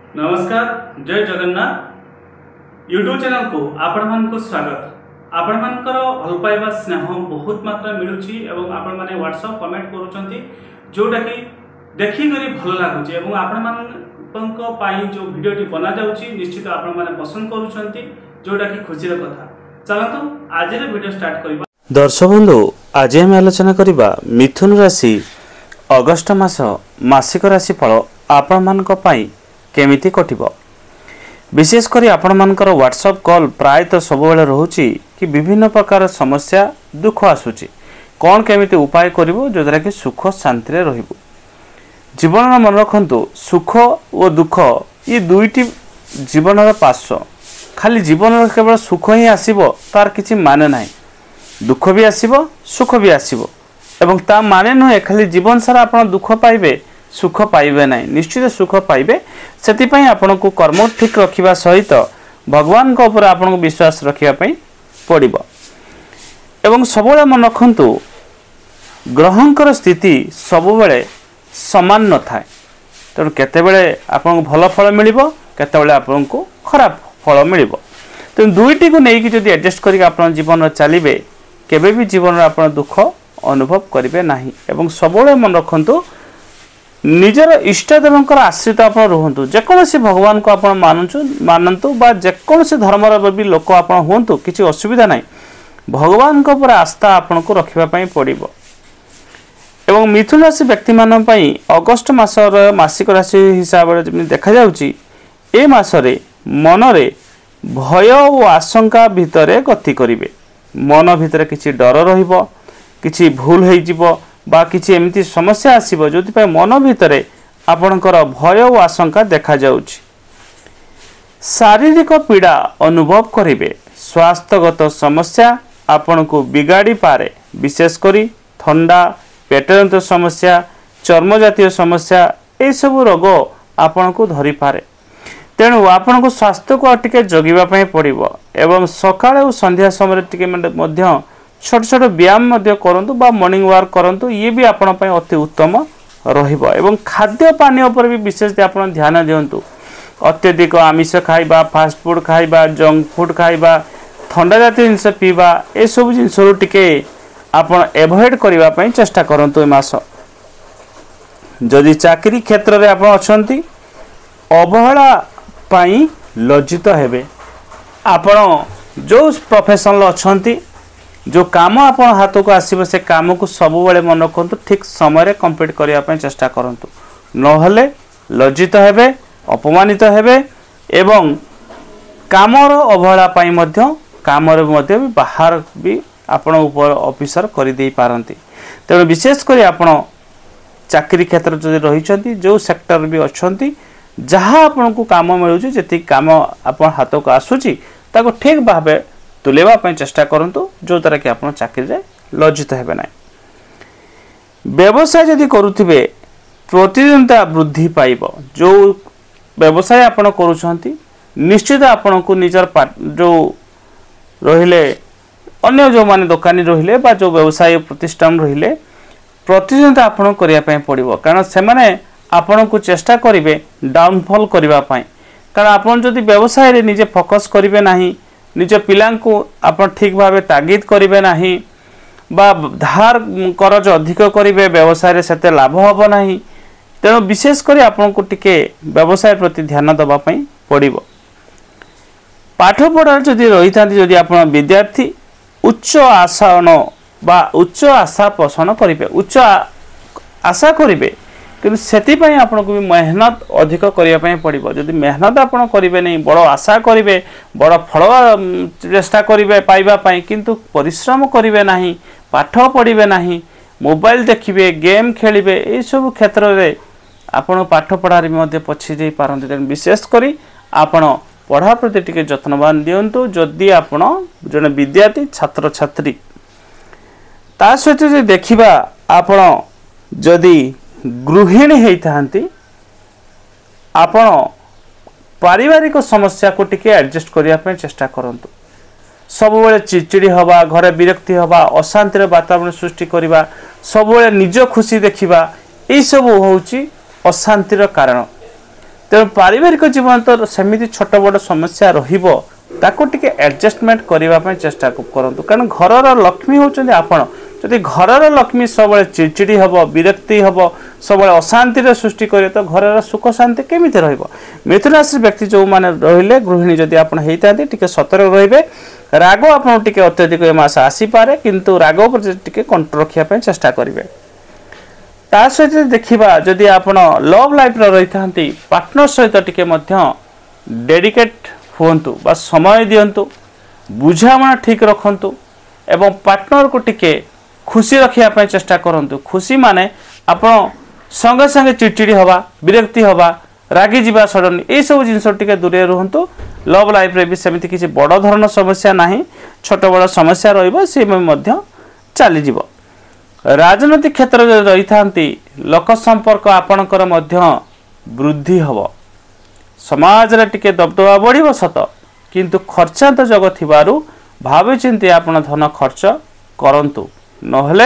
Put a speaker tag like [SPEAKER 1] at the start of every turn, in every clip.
[SPEAKER 1] नमस्कार, जय Jagannath. YouTube channel को आपण मानक स्वागत। आपण मानकर भल पाइबा स्नेह बहुत मात्रा मिलुची एवं आपण माने व्हाट्सएप कमेंट करूचंती जोटा कि देखि करी भल लागुची एवं आपण मानक पाई जो वीडियोटी बना जाउची निश्चित आपण माने पसंद करूचंती जोटा कि खुशी र कथा। चलतो आज रे वीडियो स्टार्ट करिबा।
[SPEAKER 2] दर्शक बंधु, आज हम आलोचना करिबा मिथुन राशि अगस्त मास मासिक राशि फल आपण मानक पाई केमिति कटिबो। विशेषकर आपण मानकर व्हाट्सएप कॉल प्रायतः सब बेले रहउची कि विभिन्न प्रकार समस्या दुख आसुची, कौन केमिति उपाय करिवो जोद्वारा कि सुख शांति रे रहिबो। जीवन में मन रखंतु सुख और दुख ये दुईटी जीवन पार्श्व। खाली जीवन केवल सुख ही आसीबो तार किछि माने नाही, दुख भी आसीबो सुख भी आसीबो एवं ता माने नहे खाली जीवन सारा आपण दुख पाइबे सुख पाइबे नहीं, निश्चित सुख पाइबे। सेतिपई आपन को कर्म ठीक रखिबा सहित भगवान को ऊपर आपन को विश्वास रखिबा पई पड़िबो एवं सबले मन रखंतु ग्रहंकर स्थिति सबुबेले समान न थाए। तेणु केतेबेले आपन को भल फल मिलिबो, केतेबेले आपन को खराब फल मिलिबो। तेणु दुईटी को नेकी जदि एडजस्ट करिक आपन जीवन चलिबे केबे भी जीवन आपन दुख अनुभव करिवे नाही। एवं सबुबेले मन रखंतु निजर इष्टदेवंकर आश्रित आप रुहतु। जेकोसी भगवान को आप मानतु बा जेकोसी धर्मर भी लोक आप हूँ किसी असुविधा ना, भगवान को ऊपर आस्था आपन को रखापी पड़ो। एवं मिथुन राशि व्यक्ति मान अगस्त मासर मासिक राशि हिसाब से देखा जाउची ए मासरे मनरे भय और आशंका भितर गति करिवे। मन भितर किसी डर रहिबो, किसी भूल हो जिवो बा किसी एमती समस्या आसीबो जोथि मन भितर आपणकर भय और आशंका देखा जाउछि। शारीरिक पीड़ा अनुभव करिवे। स्वास्थ्यगत समस्या आपन को बिगाड़ी पारे, विशेषकर ठंडा, पेटजनित समस्या, चर्म जातीय समस्या ए सब रोग आपन को धरी पारे। तेणु आपन को स्वास्थ्य को टिके जगिबा पई पड़िबो एवं सकाळ और संध्या समय टिके मध्य छोट छोट व्यायाम करंतु बा मॉर्निंग वॉक करंतु, ये भी आपण पई अति उत्तम रहिबो। एवं खाद्य पानी पर भी विशेष आपण ध्यान दियंतु। अत्यधिक आमिष खाइबा, फास्ट फूड खाइबा, जंक फूड खाइबा, ठंडा जातीय जिनस पीबा ए सब जिनस टिके आपण एवॉइड करबा पई चेष्टा करंतु। ए मास जदि चाकरी क्षेत्र रे आपण अछंती अवहेला पई लज्जित हेबे। आपण जो प्रोफेशनल अछंती, जो काम आप हाथ को आसो से काम को सब बेले मन रखु ठीक समय कंप्लीट करने चेष्टा करूँ, नहले लज्जित हेबे, अपमानित हेबे एवं कामर अवहेला काम भी बाहर भी आपण ऊपर ऑफिसर कर दे पारती। तेणु विशेषकर आपण चाकरी क्षेत्र जो रही जो सेक्टर भी अच्छा जहाँ आपण को काम मिलूँ जी काम आप हाथ को आसूची ताको ठीक भाव तुलेबा चेष्टा करंतु जो द्वारा कि आपण चाकरी रे लज्जित हेबे ना। व्यवसाय जदि करुथिबे प्रतिद्वंदिता वृद्धि पाइबो। जो व्यवसाय आपण करूछंती निश्चित आपण को निजर जो रहिले अन्य जो माने दुकानी रहिले बा जो व्यवसाय प्रतिष्ठान रहिले प्रतिद्वंदिता आपण करिया पय पड़िबो, कारण से माने आपण को चेष्टा करिवे डाउनफॉल करबा पय। कारण आपण जदि व्यवसाय रे निजे फोकस करिवे नाही, निज पिला को आप ठीक भाव तागिद करेंगे ना बा धार करज अधिक करेंगे, व्यवसाय से लाभ हम ना। तेणु विशेषकर आपन को टिके व्यवसाय प्रति ध्यान देवाई पड़ो। पाठ पढ़ा जदि रही था जदि आप विद्यार्थी उच्च आसन बा उच्च आशा पोषण करेंगे, उच्च आशा करेंगे किंतु सेतिपई आपन को भी मेहनत अधिक करने पड़ो। जदि मेहनत आपन करेंगे नहीं, बड़ आशा करेंगे, बड़ फल चेष्टा करेंगे पाइबापी किंतु परिश्रम करेंगे नहीं, पाठ पढ़े नहीं, मोबाइल देखिए, गेम खेलिए, ये सब क्षेत्र में आपन पाठ पढ़ारे भी पछी जाई पारंती। तेणु विशेषकर आपन पढ़ा प्रति टिके जत्नवान दियंतु। जदि आपन जने विद्यार्थी छात्र छात्री ता सहित जे देखिबा आपन जदि गृहिणी होती आपण पारिवारिक समस्या को टिके एडजस्ट करने चेष्टा करंतु। सबुबले चिड़चिड़ी हवा, घरे विरक्ति हवा, अशांतिर वातावरण सृष्टि करवा, सबुबले निज खुशी देखिबा, ये सब होउची अशांतिर कारण। तेणु पारिवारिक जीवन तो सेमिति छोट बड़ समस्या रहिबो ताको टिके एडजस्टमेंट करबा पय चेष्टा करंतु कारण घरर लक्ष्मी होचंदी आपण जदि घरर लक्ष्मी सबले चिड़चिड़ी हबो विरक्ति हबो सबले अशांति रे सृष्टि करे तो घरर सुख शांति केमिति रहइबो। मिथुन राशि व्यक्ति जो माने रहिले गृहिणी जदि आपण हेइतांती टिके सतर्क रहिबे राग आपण टिके अत्यधिक ए मास आसी पारे किंतु राग पर टिके कंट्रोल रखिया पय चेष्टा करिवे। ता सहित देखिबा जदि आपण लव लाइफ रे रहितांती पार्टनर सहित टिके मध्य डेडिकेट होंतु बा समय दियंतु बुझामणा ठीक रखंतु एवं पार्टनर को टिके खुशी रखिया पय चेष्टा करंतु। खुशी माने आपण संगे संगे चिड़चिड़ी हवा विरक्ति हवा रागी जीवा सडन ए सब जिंस टिके दूरे रहंतु। लव लाइफ रे भी सेमिति किछि बड़ धरण समस्या नाही छोट बड़ समस्या रहइबो से मध्य चली जीवो। राजनीतिक क्षेत्र रे रहिथांती लोक संपर्क आपणकर मध्य वृद्धि हबो। समाज रे टिके दबदबा बढ़िबो सत किंतु खर्चांत जग थिबारु भाबी चिंती आपण धन खर्च करंतु नहले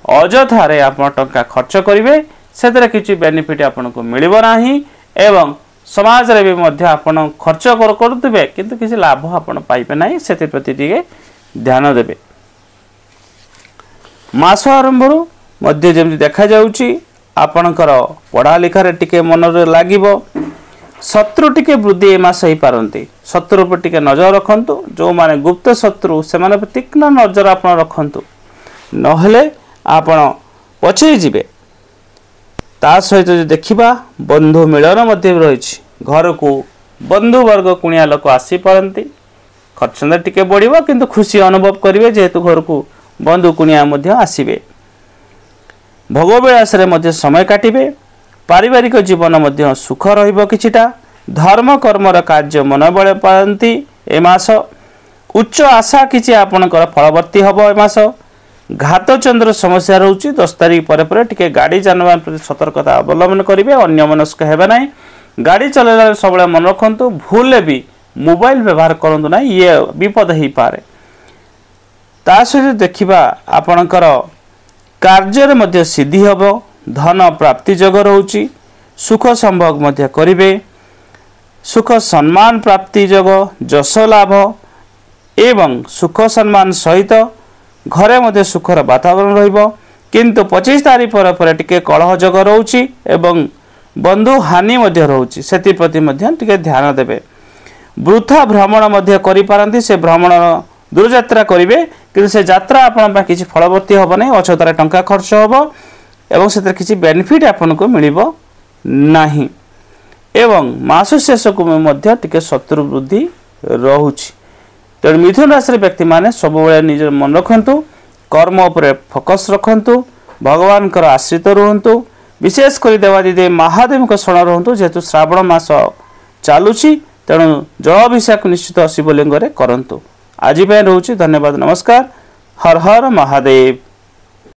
[SPEAKER 2] अजथारे आपण टंका खर्च करिवे सेतरे किछि बेनिफिट आपनको मिलिबो नाही एवं समाज रे भी मध्य आपण खर्च करतुबे किंतु किछि लाभ आपण पाइबे नाही सेति प्रति टिके ध्यान देबे। मास आरंभरु मध्य जेमि देखा जाउची आपणकर पढ़ा लिखा रे टिके मन रे लागिबो। शत्रु टिके वृद्धि ए मास ही पारंती शत्रु पर टिके नजर रखंतु जो माने गुप्त शत्रु से माने पर तीक्ष्ण नजर आपण रखंतु नहले आपण पछे जिबे। ता सहित जो देखिबा बंधु मिलन मध्य रहिछि घर को बंधु वर्ग कुणिया लोक आसी पारंती खर्चंदा टिके बढ़िबो किंतु खुशी अनुभव करिवे जेहेतु घर को बंधु कुणिया मध्य आसीबे। भोगविलास रे मध्य समय काटिबे। पारिवारिक जीवन मध्य सुख रहिबो किछिटा। धर्म कर्मर कार्य मन बळे पारंती ए मास। उच्च आशा किछि आपनकर फलवर्ती हबो ए मास। घात चंद्र समस्या रहउची 10 तारिख पर टिके गाड़ी जानवाहन प्रति सतर्कता अवलंबन करिवे अन्य मनस्क हेबे नाही। गाड़ी चलेला सबले मन रखंतु भूले भी मोबाइल व्यवहार करंतु नाही ये विपद ही पारे। ता सहित देखिबा आपनकर कार्य रे मध्य सिद्धि हबो। धन प्राप्ति जग रहउची सुख संभोग मध्य करिवे। सुख सम्मान प्राप्ति जग जस लाभ एवं सुख सम्मान सहित घरे मध्य सुखर वातावरण रहिबो किंतु 25 तारिख पर टिके कलह जग रहउची एवं बंधु हानि मध्य रहउची सेति प्रति मध्य टिके ध्यान देबे। वृथा भ्रमण मध्य करि पारंती से भ्रमण दूर यात्रा करिवे किंतु से यात्रा आपण किछि फलवर्ती हबो नै अछतारे टंका खर्च हबो एवं से किसी बेनिफिट आपको मिलिबो नाही एवं मास शेष को मध्य टिके शत्रु वृद्धि रहउछि। तेणु मिथुन राशि व्यक्ति माने सब निज मन रखंतु कर्म उपर फोकस रखंतु भगवान कर आश्रित रहंतु विशेष कर देवादिदेव महादेव को शरण रहंतु जेहेतु श्रावण मास चालुछि तेणु जलाभिषेक निश्चित शिवलिंग रे करंतु। आज रोचे धन्यवाद नमस्कार। हर हर महादेव।